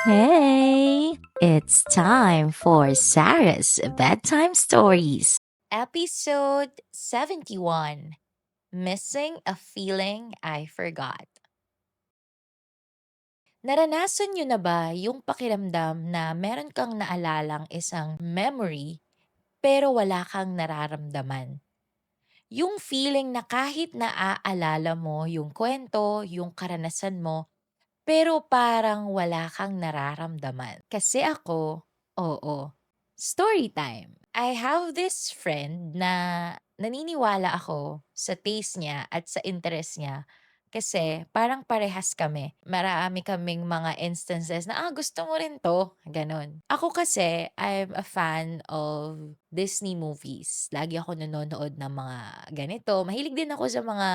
Hey, it's time for Sarah's Bedtime Stories. Episode 71, Missing a Feeling I Forgot. Naranasan nyo na ba yung pakiramdam na meron kang naalalang isang memory pero wala kang nararamdaman? Yung feeling na kahit naaalala mo yung kwento, yung karanasan mo, pero parang wala kang nararamdaman. Kasi ako, oo. Story time. I have this friend na naniniwala ako sa taste niya at sa interest niya kasi parang parehas kami. Marami kaming mga instances na, gusto mo rin to. Ganon. Ako kasi, I'm a fan of Disney movies. Lagi ako nanonood ng mga ganito. Mahilig din ako sa mga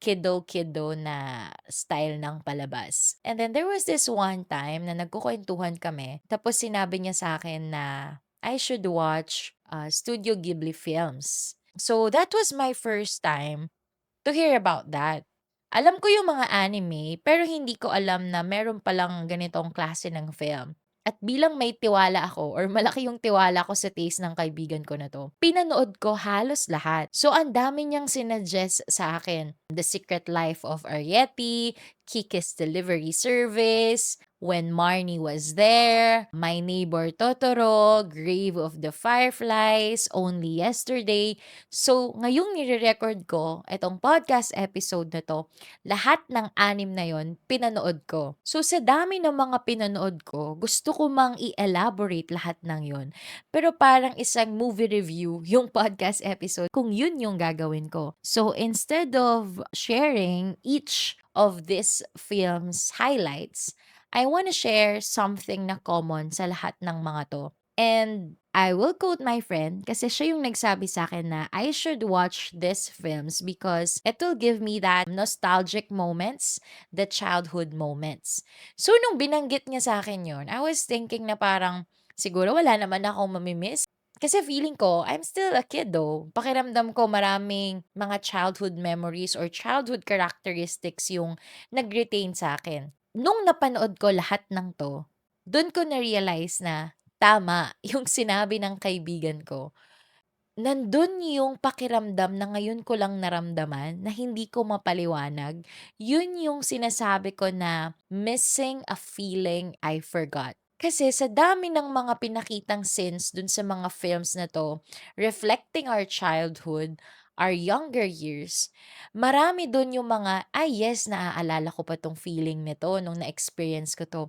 kiddo-kiddo na style ng palabas. And then there was this one time na nagkukwentuhan kami, tapos sinabi niya sa akin na I should watch Studio Ghibli films. So that was my first time to hear about that. Alam ko yung mga anime, pero hindi ko alam na meron palang ganitong klase ng film. At bilang may tiwala ako or malaki yung tiwala ko sa taste ng kaibigan ko na 'to, pinanood ko halos lahat. So ang dami niyang sinuggest sa akin. The Secret Life of Arrietty, Kiki's Delivery Service, When Marnie Was There, My Neighbor Totoro, Grave of the Fireflies, Only Yesterday. So, ngayong nire-record ko itong podcast episode na 'to, lahat ng anim na yon pinanood ko. So, sa dami ng mga pinanood ko, gusto ko mang i-elaborate lahat ng yon. Pero parang isang movie review yung podcast episode kung yun yung gagawin ko. So, instead of sharing each of this film's highlights, I wanna share something na common sa lahat ng mga 'to. And I will quote my friend kasi siya yung nagsabi sa akin na I should watch these films because it will give me that nostalgic moments, the childhood moments. So, nung binanggit niya sa akin yun, I was thinking na parang siguro wala naman akong mamimiss. Kasi feeling ko, I'm still a kid though. Pakiramdam ko maraming mga childhood memories or childhood characteristics yung nag-retain sa akin. Nung napanood ko lahat ng 'to, dun ko na-realize na tama yung sinabi ng kaibigan ko. Nandun yung pakiramdam na ngayon ko lang naramdaman na hindi ko mapaliwanag. Yun yung sinasabi ko na missing a feeling I forgot. Kasi sa dami ng mga pinakitang scenes dun sa mga films na 'to, reflecting our childhood, our younger years, marami dun yung mga, "Ay yes, naaalala ko pa 'tong feeling nito nung na-experience ko 'to."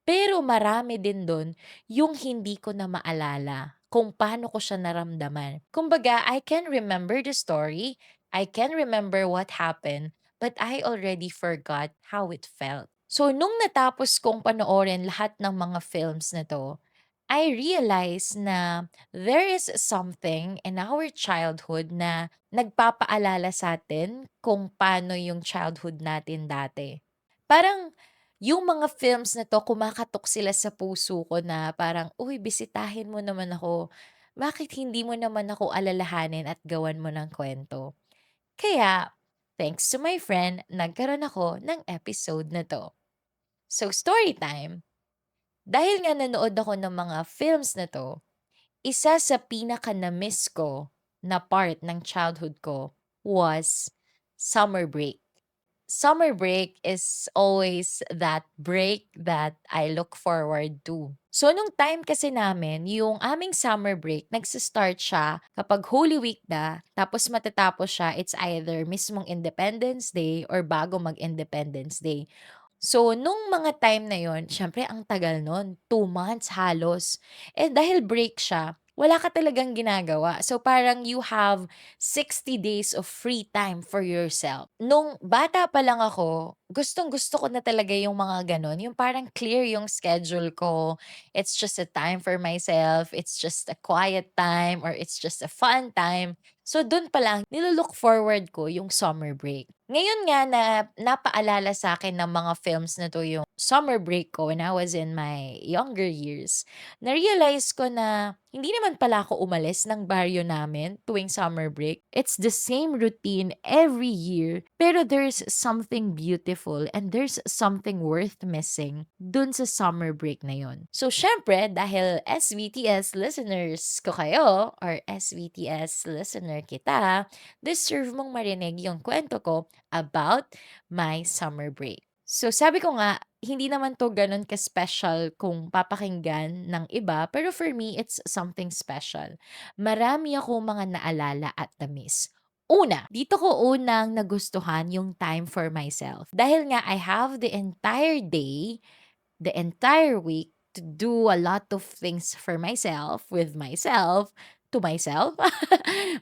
Pero marami din dun yung hindi ko na maalala kung paano ko siya naramdaman. Kumbaga, I can remember the story, I can remember what happened, but I already forgot how it felt. So, nung natapos kong panoorin lahat ng mga films na 'to, I realized na there is something in our childhood na nagpapaalala sa sa'tin kung paano yung childhood natin dati. Parang yung mga films na 'to kumakatok sila sa puso ko na parang, "Uy, bisitahin mo naman ako. Bakit hindi mo naman ako alalahanin at gawan mo ng kwento?" Kaya, thanks to my friend, nagkaroon ako ng episode na 'to. So, story time. Dahil nga nanood ako ng mga films na 'to, isa sa pinaka na-miss ko na part ng childhood ko was summer break. Summer break is always that break that I look forward to. So, nung time kasi namin, yung aming summer break, nagsa-start siya kapag Holy Week na, tapos matatapos siya, it's either mismong Independence Day or bago mag-Independence Day. So, nung mga time na yon, siyempre ang tagal nun, 2 months halos. Eh, dahil break siya, wala ka talagang ginagawa. So, parang you have 60 days of free time for yourself. Nung bata pa lang ako, gustong-gusto ko na talaga yung mga gano'n, yung parang clear yung schedule ko. It's just a time for myself, it's just a quiet time, or it's just a fun time. So, dun pa lang nilo forward ko yung summer break. Ngayon nga na napaalala sa akin ng mga films na 'to yung summer break ko when I was in my younger years, na-realize ko na hindi naman pala ako umalis ng baryo namin tuwing summer break. It's the same routine every year, pero there's something beautiful and there's something worth missing dun sa summer break na yon. So, syempre, dahil SVTS listeners ko kayo or SVTS listener kita, deserve mong marinig yung kwento ko about my summer break. So, sabi ko nga, hindi naman 'to gano'n ka-special kung papakinggan ng iba, pero for me, it's something special. Marami akong mga naalala at na-miss. Una, dito ko unang nagustuhan yung time for myself. Dahil nga I have the entire day, the entire week to do a lot of things for myself, with myself, to myself.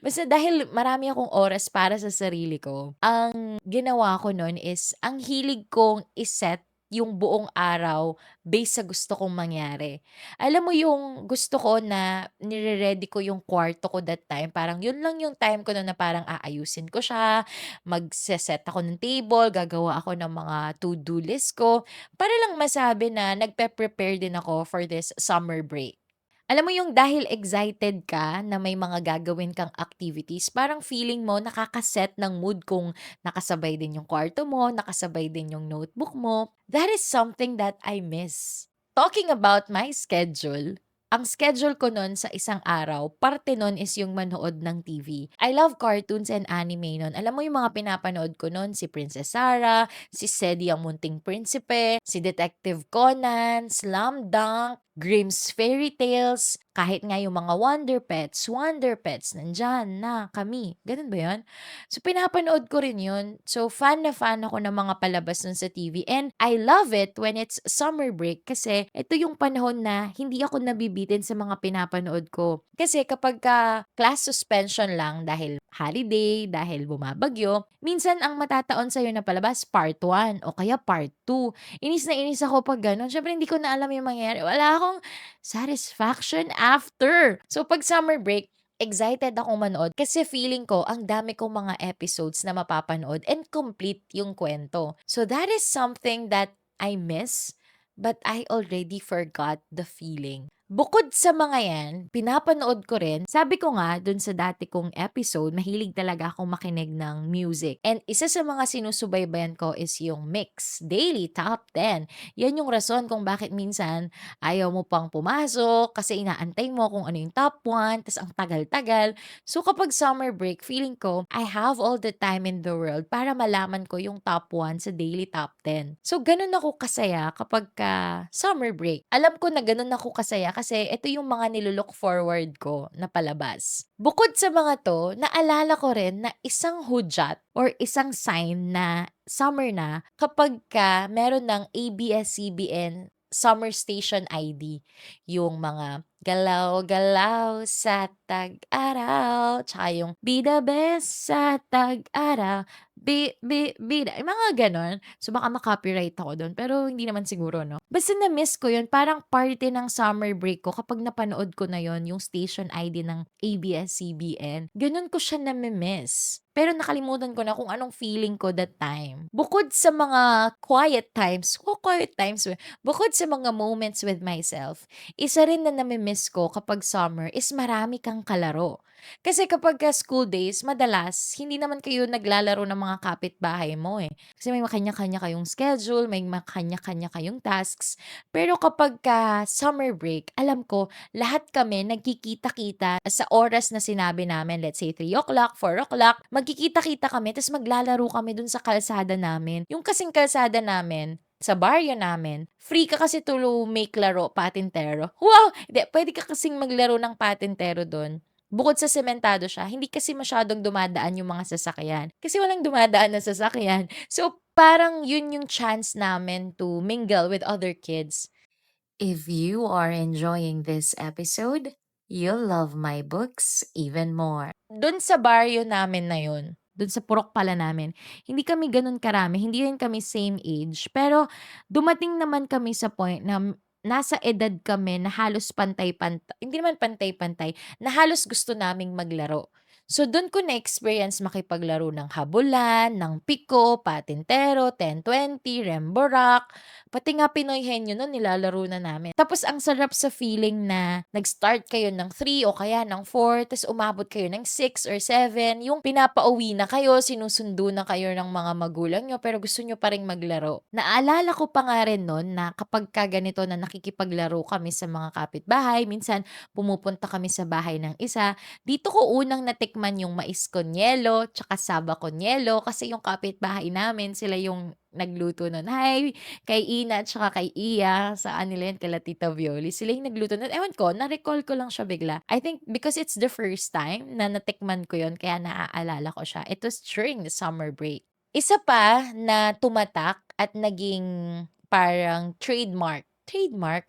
Basta dahil marami akong oras para sa sarili ko, ang ginawa ko nun is ang hilig kong iset yung buong araw based sa gusto kong mangyari. Alam mo yung gusto ko na nire-ready ko yung kwarto ko that time, parang yun lang yung time ko nun na parang aayusin ko siya, magse-set ako ng table, gagawa ako ng mga to-do list ko, para lang masabi na nagpe-prepare din ako for this summer break. Alam mo yung dahil excited ka na may mga gagawin kang activities, parang feeling mo nakakaset ng mood kung nakasabay din yung kwarto mo, nakasabay din yung notebook mo. That is something that I miss. Talking about my schedule, ang schedule ko nun sa isang araw, parte nun is yung manood ng TV. I love cartoons and anime nun. Alam mo yung mga pinapanood ko nun, si Princess Sarah, si Sedi ang Munting Prinsipe, si Detective Conan, Slam Dunk, Grimm's Fairy Tales, kahit nga yung mga Wonder Pets, nandyan na kami. Ganun ba yun? So, pinapanood ko rin yun. So, fan na fan ako ng mga palabas nun sa TV. And I love it when it's summer break kasi ito yung panahon na hindi ako nabibitin sa mga pinapanood ko. Kasi kapag class suspension lang dahil holiday, dahil bumabagyo, minsan ang matataon sa'yo na palabas, part 1 o kaya part 2. Inis na inis ako 'pag gano'n. Siyempre hindi ko na alam yung mangyayari. Wala akong satisfaction after. So 'pag summer break, excited akong manood kasi feeling ko ang dami kong mga episodes na mapapanood and complete yung kwento. So that is something that I miss, but I already forgot the feeling. Bukod sa mga 'yan, pinapanood ko rin, sabi ko nga dun sa dati kong episode, mahilig talaga akong makinig ng music. And isa sa mga sinusubaybayan ko is yung Mix Daily Top 10. Yan yung rason kung bakit minsan ayaw mo pang pumasok kasi inaantay mo kung ano yung top 1, tas ang tagal-tagal. So kapag summer break, feeling ko, I have all the time in the world para malaman ko yung top 1 sa Daily Top 10. So ganun ako kasaya kapag summer break. Alam ko na ganun ako kasaya kasi ito yung mga nilulook forward ko na palabas. Bukod sa mga to, naalala ko rin na isang hudyat or isang sign na summer na kapag meron ng ABS-CBN Summer Station ID. Yung mga galaw-galaw sa tag-araw, tsaka yung be the best sa tag-araw, bida, yung mga gano'n. So, baka ma-copyright ako dun, pero hindi naman siguro 'no. Basta na-miss ko yun, parang parte ng summer break ko kapag napanood ko na yon yung station ID ng ABS-CBN, gano'n ko siya nami-miss. Pero nakalimutan ko na kung anong feeling ko that time. Bukod sa mga quiet times, bukod sa mga moments with myself, isa rin na nami-miss ko kapag summer is marami kang kalaro. Kasi kapagka school days, madalas hindi naman kayo naglalaro ng mga kapitbahay mo, eh. Kasi may kanya-kanya kayong schedule, may kanya-kanya kayong tasks. Pero kapagka summer break, alam ko lahat kami nagkikita-kita sa oras na sinabi namin, let's say 3 o'clock, 4 o'clock, magkikita-kita kami ta's maglalaro kami dun sa kalsada namin. Yung kasing kalsada namin, sa baryo namin, free ka kasi to make laro, patintero. Wow! Hindi, puwede ka kasing maglaro ng patintero dun. Bukod sa sementado siya, hindi kasi masyadong dumadaan yung mga sasakyan. Kasi walang dumadaan na sasakyan. So, parang yun yung chance namin to mingle with other kids. If you are enjoying this episode, you'll love my books even more. Do'n sa baryo namin na yun, do'n sa purok pala namin, hindi kami gano'n karami, hindi rin kami same age, pero dumating naman kami sa point na nasa edad kami na halos pantay-pantay, hindi naman pantay-pantay, na halos gusto naming maglaro. So dun ko na-experience makipaglaro ng habulan, ng piko, patintero, 10-20, rembo-rock, pati nga Pinoy Henyo nun nilalaro na namin. Tapos ang sarap sa feeling na nag-start kayo ng 3 o kaya ng 4 ta's umabot kayo ng 6 or 7, yung pinapauwi na kayo, sinusundo na kayo ng mga magulang niyo pero gusto niyo pa ring maglaro. Naalala ko pa nga rin nun na kapagka ganito na nakikipaglaro kami sa mga kapitbahay, minsan pumupunta kami sa bahay ng isa, dito ko unang natikman yung mais con yelo tsaka saba con yelo kasi yung kapitbahay namin sila yung nagluto nun. Hi, kay Ina at saka kay Iya, saan nila yun, kila Tita Violi. Sila yung nagluto nun. Ewan ko, na-recall ko lang siya bigla. I think because it's the first time na natikman ko yun kaya naaalala ko siya. It was during the summer break. Isa pa na tumatak at naging parang trademark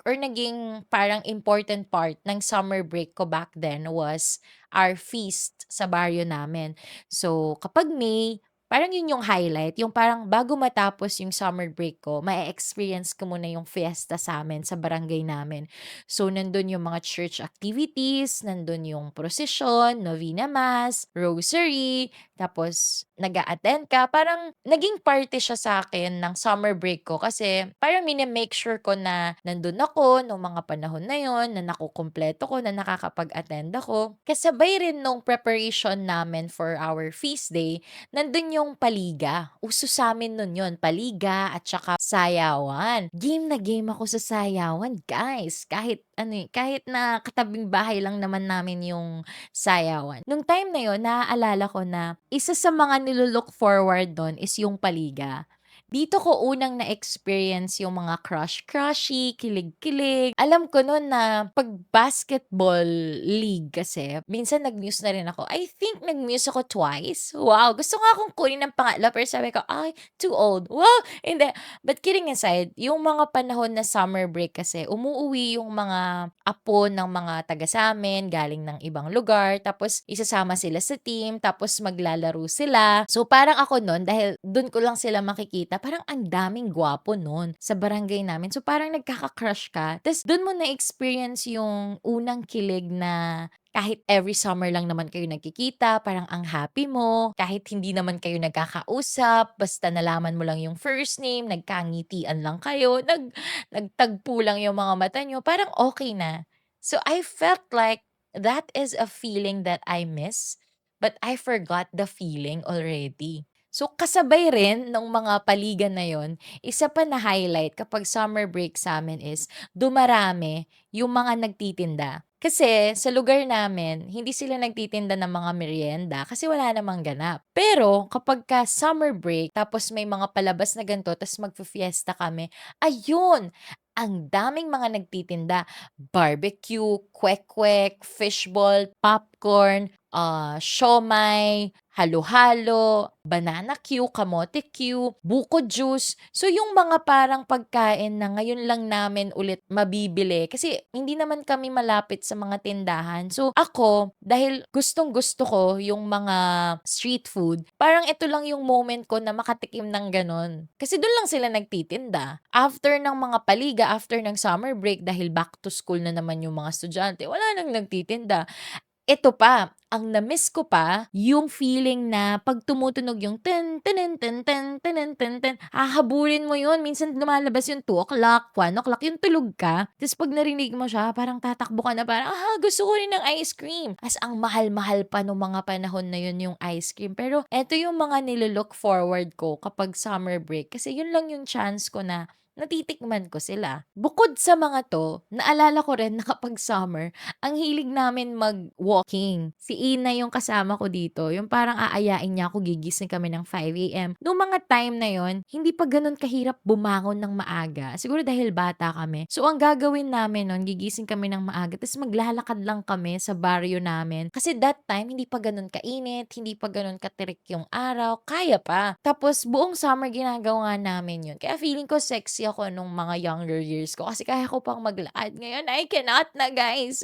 or naging parang important part ng summer break ko back then was our feast sa baryo namin. So, kapag May, parang yun yung highlight, yung parang bago matapos yung summer break ko, ma-experience ko muna yung fiesta sa'min sa barangay namin. So, nandun yung mga church activities, nandun yung procession, novena mass, rosary, tapos nag-a-attend ka. Parang naging party siya sa akin ng summer break ko kasi parang mine-make sure ko na nandun ako nung mga panahon na yun, na nakukumpleto ko, na nakakapag-attend ako. Kasabay rin nung preparation namin for our feast day, nandun yung paliga. Uso sa'min nun yun, paliga at saka sayawan. Game na game ako sa sayawan, guys. Kahit ano kahit na katabing bahay lang naman namin yung sayawan. Nung time na yun, naaalala ko na isa sa mga nilu-look forward dun is yung paliga. Dito ko unang na-experience yung mga crush-crushy, kilig-kilig. Alam ko nun na 'pag basketball league kasi, minsan nag-muse na rin ako. I think nag-muse ako twice. Wow! Gusto nga akong kunin ng pangatlo pero sabi ko, "Ay, too old." Wow! Hindi. But kidding aside, yung mga panahon na summer break kasi, umuuwi yung mga apo ng mga taga sa'min galing ng ibang lugar, tapos isasama sila sa team, tapos maglalaro sila. So, parang ako nun, dahil dun ko lang sila makikita, parang ang daming gwapo nun sa barangay namin. So, parang nagkaka-crush ka. Tas dun mo na-experience yung unang kilig na kahit every summer lang naman kayo nagkikita, parang ang happy mo, kahit hindi naman kayo nagkakausap, basta nalaman mo lang yung first name, nagkangitian lang kayo, nagtagpo lang yung mga mata niyo, parang okay na. So, I felt like that is a feeling that I miss, but I forgot the feeling already. So, kasabay rin nung mga paligan na yon, isa pa na highlight kapag summer break sa'min is dumarami yung mga nagtitinda. Kasi sa lugar namin, hindi sila nagtitinda ng mga merienda kasi wala namang ganap. Pero kapagka summer break tapos may mga palabas na ganito ta's magfi-fiesta kami, ayun! Ang daming mga nagtitinda. Barbecue, kwek-kwek, fishball, popcorn, siomai, halo-halo, banana Q, kamote Q, buko juice. So, yung mga parang pagkain na ngayon lang namin ulit mabibili kasi hindi naman kami malapit sa mga tindahan. So, ako, dahil gustong-gusto ko yung mga street food, parang ito lang yung moment ko na makatikim ng gano'n. Kasi do'n lang sila nagtitinda. After ng mga paliga, after ng summer break dahil back to school na naman yung mga estudyante, wala nang nagtitinda. Ito pa, ang na-miss ko pa, yung feeling na 'pag tumutunog yung ten tenen ten ten tenen ten ten, hahabulin mo yun. Minsan lumalabas yung 2 o'clock, 1 o'clock, yung tulog ka. Ta's 'pag narinig mo siya, parang tatakbo ka na parang, gusto ko rin ng ice cream." Ang mahal-mahal pa nung mga panahon na yun yung ice cream. Pero eto yung mga nilo-look forward ko kapag summer break kasi yun lang yung chance ko na natitikman ko sila. Bukod sa mga 'to, naalala ko rin na kapag summer, ang hilig namin mag-walking. Si Ina yung kasama ko dito, yung parang aayain niya ako, gigising kami ng 5 AM. Nung mga time na yon, hindi pa gano'n kahirap bumangon ng maaga. Siguro dahil bata kami. So, ang gagawin namin nun, gigising kami ng maaga, ta's maglalakad lang kami sa baryo namin. Kasi that time, hindi pa gano'n kainit, hindi pa gano'n katirik yung araw, kaya pa. Tapos, buong summer ginagawa namin yun. Kaya feeling ko sexy kasi ako nung mga younger years ko kasi kaya ko pang maglakad. Ngayon, I cannot na, guys.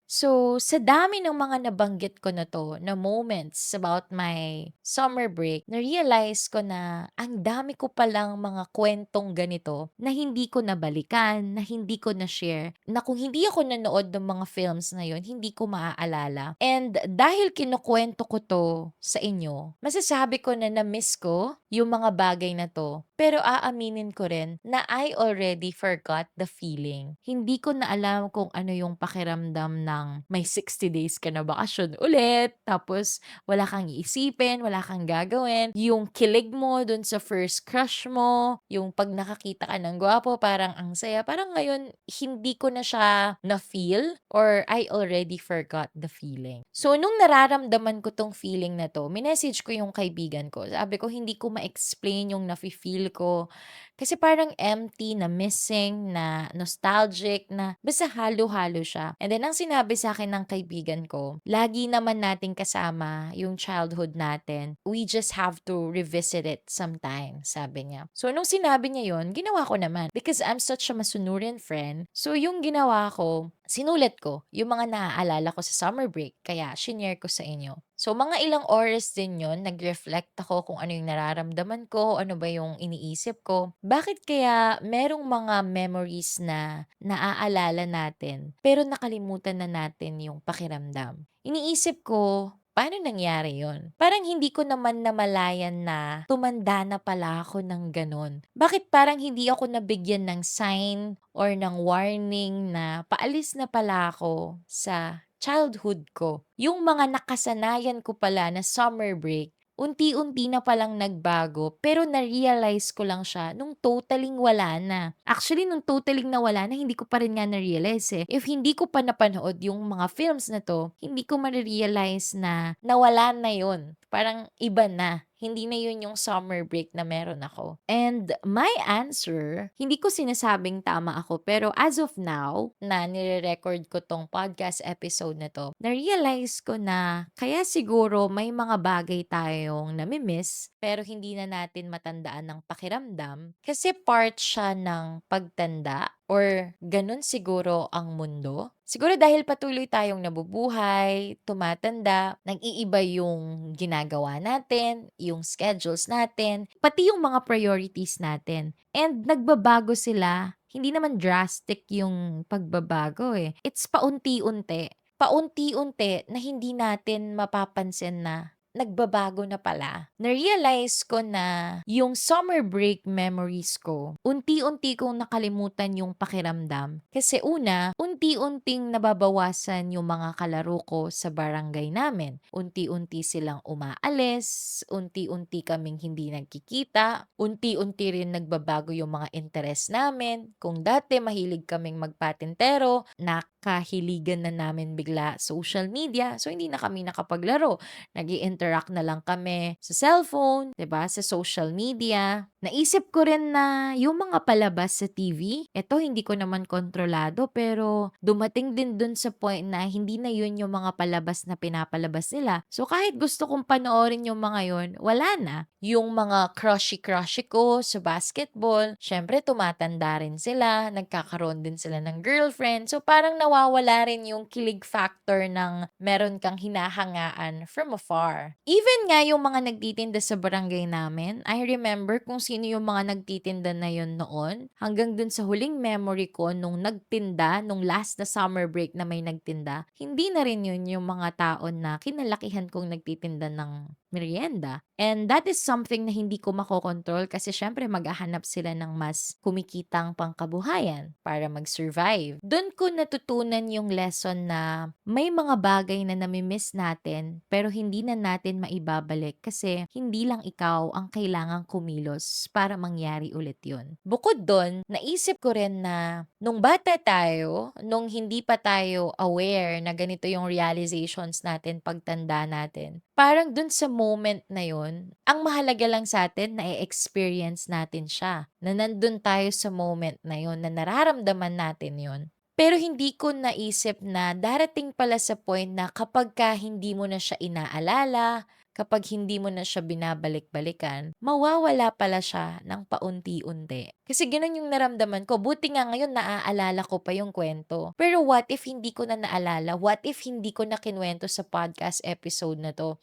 So, sa dami ng mga nabanggit ko na 'to, na moments about my summer break, na-realize ko na ang dami ko palang mga kuwentong ganito na hindi ko nabalikan, na hindi ko na-share, na kung hindi ako nanood ng mga films na yun, hindi ko maaalala. And dahil kinukuwento ko 'to sa inyo, masasabi ko na na-miss ko yung mga bagay na 'to. Pero aaminin ko rin na I already forgot the feeling. Hindi ko na alam kung ano yung pakiramdam ng may 60 days ka na bakasyon ulit, tapos wala kang iisipin, wala kang gagawin, yung kilig mo dun sa first crush mo, yung 'pag nakakita ka ng gwapo parang ang saya. Parang ngayon hindi ko na siya na-feel or I already forgot the feeling. So nung nararamdaman ko 'tong feeling na 'to, minessage ko yung kaibigan ko. Sabi ko, "Hindi ko ma-explain yung nafi-feel ko." Kasi parang empty, na missing, na nostalgic, na basta halo-halo siya. And then ang sinabi sa akin ng kaibigan ko, lagi naman nating kasama yung childhood natin. We just have to revisit it sometime, sabi niya. So nung sinabi niya yon, ginawa ko naman. Because I'm such a masunurin friend. So yung ginawa ko, sinulat ko yung mga naaalala ko sa summer break. Kaya shinare ko sa inyo. So mga ilang oras din yon, nag-reflect ako kung ano yung nararamdaman ko, ano ba yung iniisip ko. Bakit kaya merong mga memories na naaalala natin pero nakalimutan na natin yung pakiramdam? Iniisip ko, paano nangyari yon? Parang hindi ko naman namalayan na tumanda na pala ako ng ganun. Bakit parang hindi ako nabigyan ng sign or ng warning na paalis na pala ako sa childhood ko? Yung mga nakasanayan ko pala na summer break, unti-unti na palang nagbago pero na-realize ko lang siya nung totaling wala na. Actually, nung totaling nawala na, hindi ko pa rin nga na-realize eh. If hindi ko pa napanood yung mga films na 'to, hindi ko ma-realize na nawala na yun. Parang iba na. Hindi na yun yung summer break na meron ako. And my answer, hindi ko sinasabing tama ako, pero as of now, na nire-record ko tong podcast episode na 'to, na-realize ko na kaya siguro may mga bagay tayong nami-miss, pero hindi na natin matandaan ng pakiramdam kasi part siya ng pagtanda or ganun siguro ang mundo. Siguro dahil patuloy tayong nabubuhay, tumatanda, nag-iiba yung ginagawa natin, yung schedules natin, pati yung mga priorities natin. And nagbabago sila. Hindi naman drastic yung pagbabago eh. It's paunti-unti. Paunti-unti na hindi natin mapapansin na nagbabago na pala. Na-realize ko na yung summer break memories ko, unti-unti kong nakalimutan yung pakiramdam. Kasi una, unti-unting nababawasan yung mga kalaro ko sa barangay namin. Unti-unti silang umaalis, unti-unti kaming hindi nagkikita, unti-unti rin nagbabago yung mga interest namin. Kung dati mahilig kaming magpatintero, nakahiligan na namin bigla social media, so hindi na kami nakapaglaro. Nag-i-interact na lang kami sa cellphone, 'di ba, sa social media. Naisip ko rin na yung mga palabas sa TV, eto hindi ko naman kontrolado pero dumating din dun sa point na hindi na yun yung mga palabas na pinapalabas nila. So kahit gusto kong panoorin yung mga yun, wala na. Yung mga crushy-crushy ko sa basketball, syempre tumatanda rin sila, nagkakaroon din sila ng girlfriend. So parang nawawala rin yung kilig factor ng meron kang hinahangaan from afar. Even nga yung mga nagtitinda sa barangay namin, I remember kung sino yung mga nagtitinda na yun noon. Hanggang dun sa huling memory ko nung nagtinda, nung last na summer break na may nagtinda, hindi na rin yun yung mga taon na kinalakihan kong nagtitinda ng merienda. And that is something na hindi ko makokontrol kasi syempre maghahanap sila ng mas kumikitang pangkabuhayan para mag-survive. Doon ko natutunan yung lesson na may mga bagay na namimiss natin pero hindi na natin maibabalik kasi hindi lang ikaw ang kailangang kumilos para mangyari ulit yun. Bukod doon, naisip ko rin na nung bata tayo, nung hindi pa tayo aware na ganito yung realizations natin pagtanda natin, parang dun sa moment na yun, ang mahalaga lang sa atin na i-experience natin siya. Na nandun tayo sa moment na yun, na nararamdaman natin yun. Pero hindi ko naisip na darating pala sa point na kapag ka hindi mo na siya inaalala, kapag hindi mo na siya binabalik-balikan, mawawala pala siya ng paunti-unti. Kasi gano'n yung naramdaman ko. Buti nga ngayon naaalala ko pa yung kwento. Pero what if hindi ko na naalala? What if hindi ko na kinuwento sa podcast episode na 'to?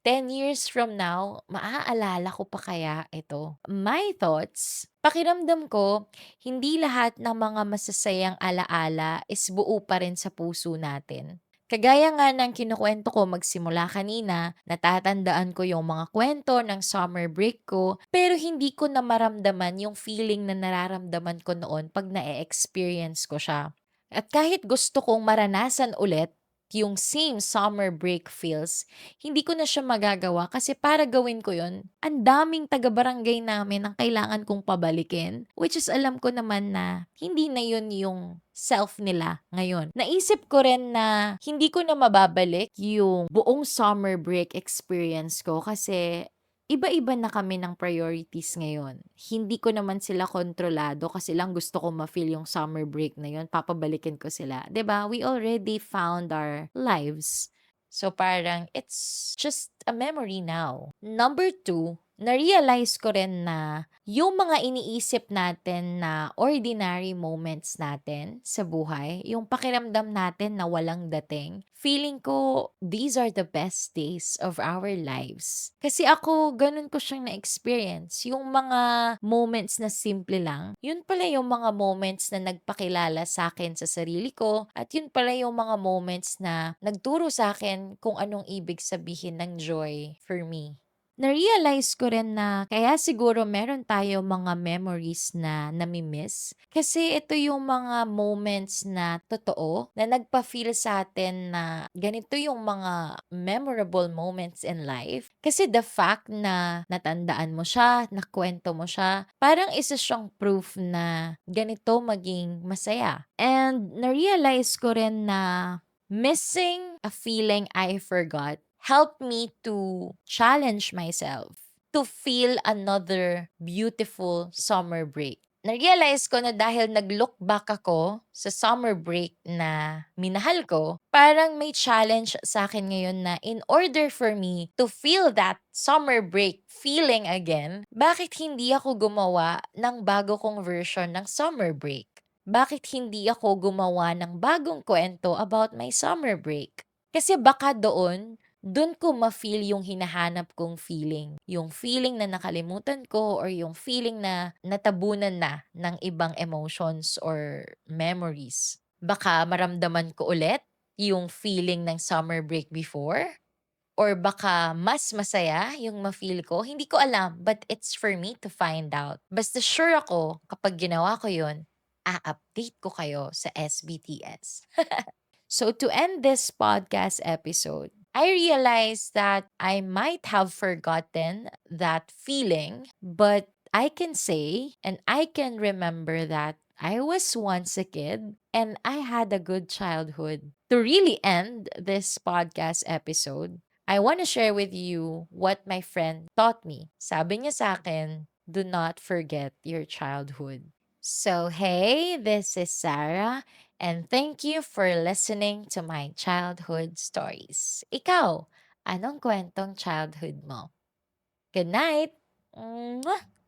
10 years from now, maaalala ko pa kaya ito? My thoughts, pakiramdam ko, hindi lahat ng mga masasayang alaala is buo pa rin sa puso natin. Kagaya nga ng kinukwento ko magsimula kanina, natatandaan ko yung mga kwento ng summer break ko, pero hindi ko na maramdaman yung feeling na nararamdaman ko noon pag na-experience ko siya. At kahit gusto kong maranasan ulit yung same summer break feels, hindi ko na siya magagawa kasi para gawin ko yun, ang daming taga-barangay namin ang kailangan kong pabalikin. Which is alam ko naman na hindi na yun yung self nila ngayon. Naisip ko rin na hindi ko na mababalik yung buong summer break experience ko kasi iba-iba na kami ng priorities ngayon. Hindi ko naman sila kontrolado kasi lang gusto ko ma-feel yung summer break na yun, papabalikin ko sila. 'Di ba? We already found our lives. So parang it's just a memory now. Number two, na-realize ko rin na yung mga iniisip natin na ordinary moments natin sa buhay, yung pakiramdam natin na walang dating, feeling ko these are the best days of our lives. Kasi ako, ganun ko siyang na-experience. Yung mga moments na simple lang, yun pala yung mga moments na nagpakilala sa akin sa sarili ko at yun pala yung mga moments na nagturo sa akin kung anong ibig sabihin ng joy for me. Na-realize ko rin na kaya siguro meron tayo mga memories na nami-miss kasi ito yung mga moments na totoo na nagpa-feel sa atin na ganito yung mga memorable moments in life. Kasi the fact na natandaan mo siya, nakwento mo siya, parang isa siyang proof na ganito maging masaya. And na-realize ko rin na missing a feeling I forgot helped me to challenge myself to feel another beautiful summer break. Na-realize ko na dahil nag-look back ako sa summer break na minahal ko, parang may challenge sa akin ngayon na in order for me to feel that summer break feeling again, bakit hindi ako gumawa ng bago kong version ng summer break? Bakit hindi ako gumawa ng bagong kwento about my summer break? Kasi baka dun ko ma-feel yung hinahanap kong feeling. Yung feeling na nakalimutan ko or yung feeling na natabunan na ng ibang emotions or memories. Baka maramdaman ko ulit yung feeling ng summer break before or baka mas masaya yung ma-feel ko. Hindi ko alam, but it's for me to find out. Basta sure ako, kapag ginawa ko yun, a-update ko kayo sa SBTS. So to end this podcast episode, I realized that I might have forgotten that feeling, but I can say and I can remember that I was once a kid and I had a good childhood. To really end this podcast episode, I want to share with you what my friend taught me. Sabi niya sa akin, do not forget your childhood. So, hey, this is Sarah. And thank you for listening to my childhood stories. Ikaw, anong kwentong childhood mo? Good night! Mwah!